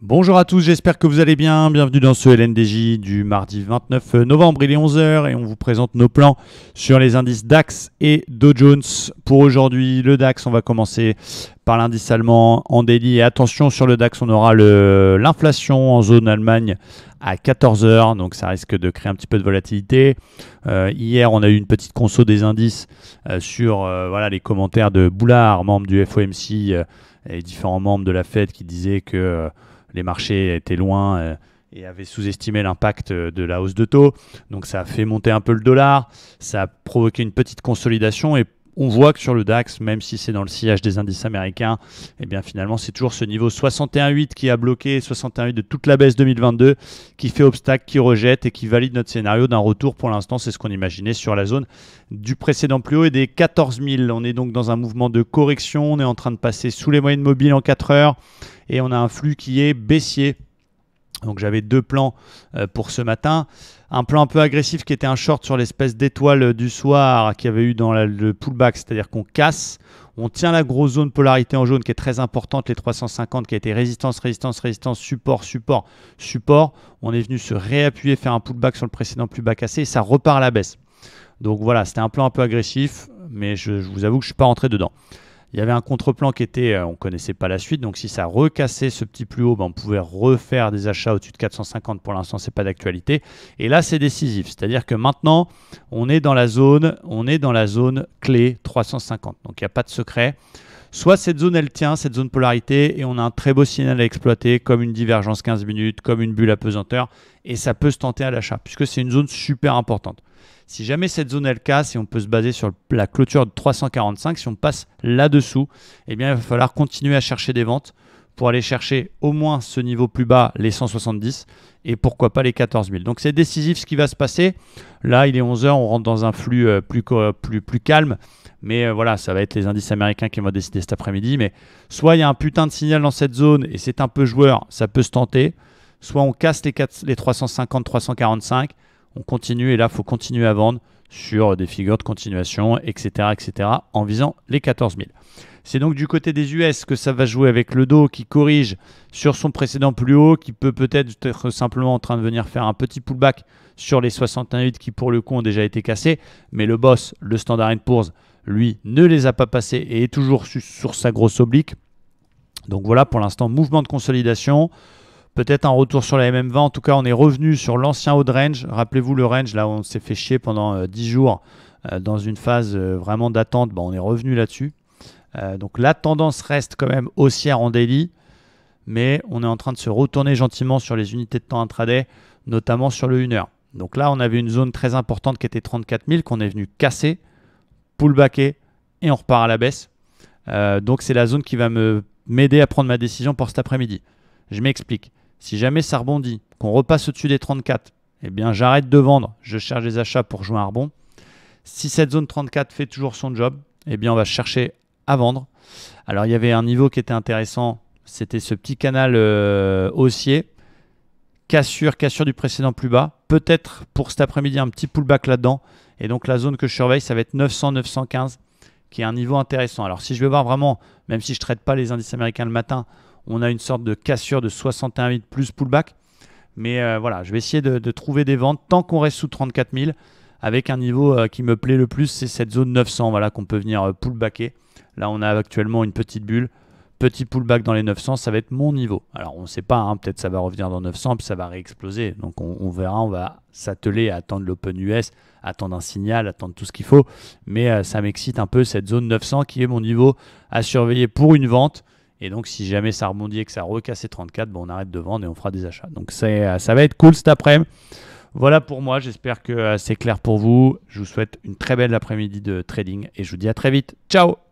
Bonjour à tous, j'espère que vous allez bien. Bienvenue dans ce LNDJ du mardi 29 novembre, il est 11 h et on vous présente nos plans sur les indices DAX et Dow Jones. Pour aujourd'hui, le DAX, on va commencer par l'indice allemand en daily. Et attention, sur le DAX, on aura l'inflation en zone Allemagne à 14 h, donc ça risque de créer un petit peu de volatilité. Hier, on a eu une petite conso des indices sur les commentaires de Boulard, membre du FOMC, et différents membres de la Fed qui disaient que les marchés étaient loin et avaient sous-estimé l'impact de la hausse de taux. Donc ça a fait monter un peu le dollar, ça a provoqué une petite consolidation et on voit que sur le DAX, même si c'est dans le sillage des indices américains, eh bien finalement c'est toujours ce niveau 61,8 qui a bloqué, 61,8 de toute la baisse 2022, qui fait obstacle, qui rejette et qui valide notre scénario d'un retour. Pour l'instant, c'est ce qu'on imaginait sur la zone du précédent plus haut et des 14 000. On est donc dans un mouvement de correction, on est en train de passer sous les moyennes mobiles en 4 heures et on a un flux qui est baissier. Donc j'avais deux plans pour ce matin. Un plan un peu agressif qui était un short sur l'espèce d'étoile du soir qu'il y avait eu dans le pullback, c'est-à-dire qu'on casse, on tient la grosse zone polarité en jaune qui est très importante, les 350 qui a été résistance, résistance, résistance, support, support, support. On est venu se réappuyer, faire un pullback sur le précédent plus bas cassé et ça repart à la baisse. Donc voilà, c'était un plan un peu agressif, mais je vous avoue que je ne suis pas rentré dedans. Il y avait un contre-plan qui était, on ne connaissait pas la suite, donc si ça recassait ce petit plus haut, on pouvait refaire des achats au-dessus de 450. Pour l'instant, ce n'est pas d'actualité. Et là, c'est décisif, c'est-à-dire que maintenant, on est dans la zone clé 350. Donc il n'y a pas de secret. Soit cette zone, elle tient, cette zone polarité, et on a un très beau signal à exploiter, comme une divergence 15 minutes, comme une bulle à pesanteur, et ça peut se tenter à l'achat, puisque c'est une zone super importante. Si jamais cette zone elle casse et on peut se baser sur la clôture de 345, si on passe là-dessous, eh bien, il va falloir continuer à chercher des ventes pour aller chercher au moins ce niveau plus bas, les 170, et pourquoi pas les 14 000. Donc c'est décisif ce qui va se passer. Là, il est 11 h, on rentre dans un flux plus calme, mais voilà, ça va être les indices américains qui vont décider cet après-midi. Mais soit il y a un putain de signal dans cette zone et c'est un peu joueur, ça peut se tenter, soit on casse les 350, 345, on continue et là, il faut continuer à vendre sur des figures de continuation, etc., en visant les 14 000. C'est donc du côté des US que ça va jouer avec le Dow qui corrige sur son précédent plus haut, qui peut-être être simplement en train de venir faire un petit pullback sur les 61,8 qui pour le coup ont déjà été cassés. Mais le boss, le Standard & Poor's, lui, ne les a pas passés et est toujours sur sa grosse oblique. Donc voilà, pour l'instant, mouvement de consolidation. Peut-être un retour sur la MM20. En tout cas, on est revenu sur l'ancien haut de range. Rappelez-vous le range, là où on s'est fait chier pendant 10 jours dans une phase vraiment d'attente. On est revenu là-dessus. Donc la tendance reste quand même haussière en daily. Mais on est en train de se retourner gentiment sur les unités de temps intraday, notamment sur le 1 heure. Donc là, on avait une zone très importante qui était 34 000 qu'on est venu casser, pullbacker et on repart à la baisse. Donc c'est la zone qui va m'aider à prendre ma décision pour cet après-midi. Je m'explique. Si jamais ça rebondit, qu'on repasse au-dessus des 34, eh bien j'arrête de vendre, je cherche des achats pour jouer un rebond. Si cette zone 34 fait toujours son job, eh bien on va chercher à vendre. Alors il y avait un niveau qui était intéressant, c'était ce petit canal haussier, cassure du précédent plus bas, peut-être pour cet après-midi un petit pullback là-dedans. Et donc la zone que je surveille, ça va être 900-915, qui est un niveau intéressant. Alors si je vais voir vraiment, même si je ne traite pas les indices américains le matin, on a une sorte de cassure de 61,8 plus pullback. Mais voilà, je vais essayer de trouver des ventes tant qu'on reste sous 34 000 avec un niveau qui me plaît le plus, c'est cette zone 900 voilà, qu'on peut venir pullbacker. Là, on a actuellement une petite bulle, petit pullback dans les 900, ça va être mon niveau. Alors, on ne sait pas, peut-être ça va revenir dans 900 puis ça va réexploser. Donc, on verra, on va s'atteler à attendre l'Open US, attendre un signal, attendre tout ce qu'il faut. Mais ça m'excite un peu cette zone 900 qui est mon niveau à surveiller pour une vente. Et donc, si jamais ça rebondit et que ça recasse les 34, on arrête de vendre et on fera des achats. Donc, ça va être cool cet après-midi. Voilà pour moi. J'espère que c'est clair pour vous. Je vous souhaite une très belle après-midi de trading et je vous dis à très vite. Ciao!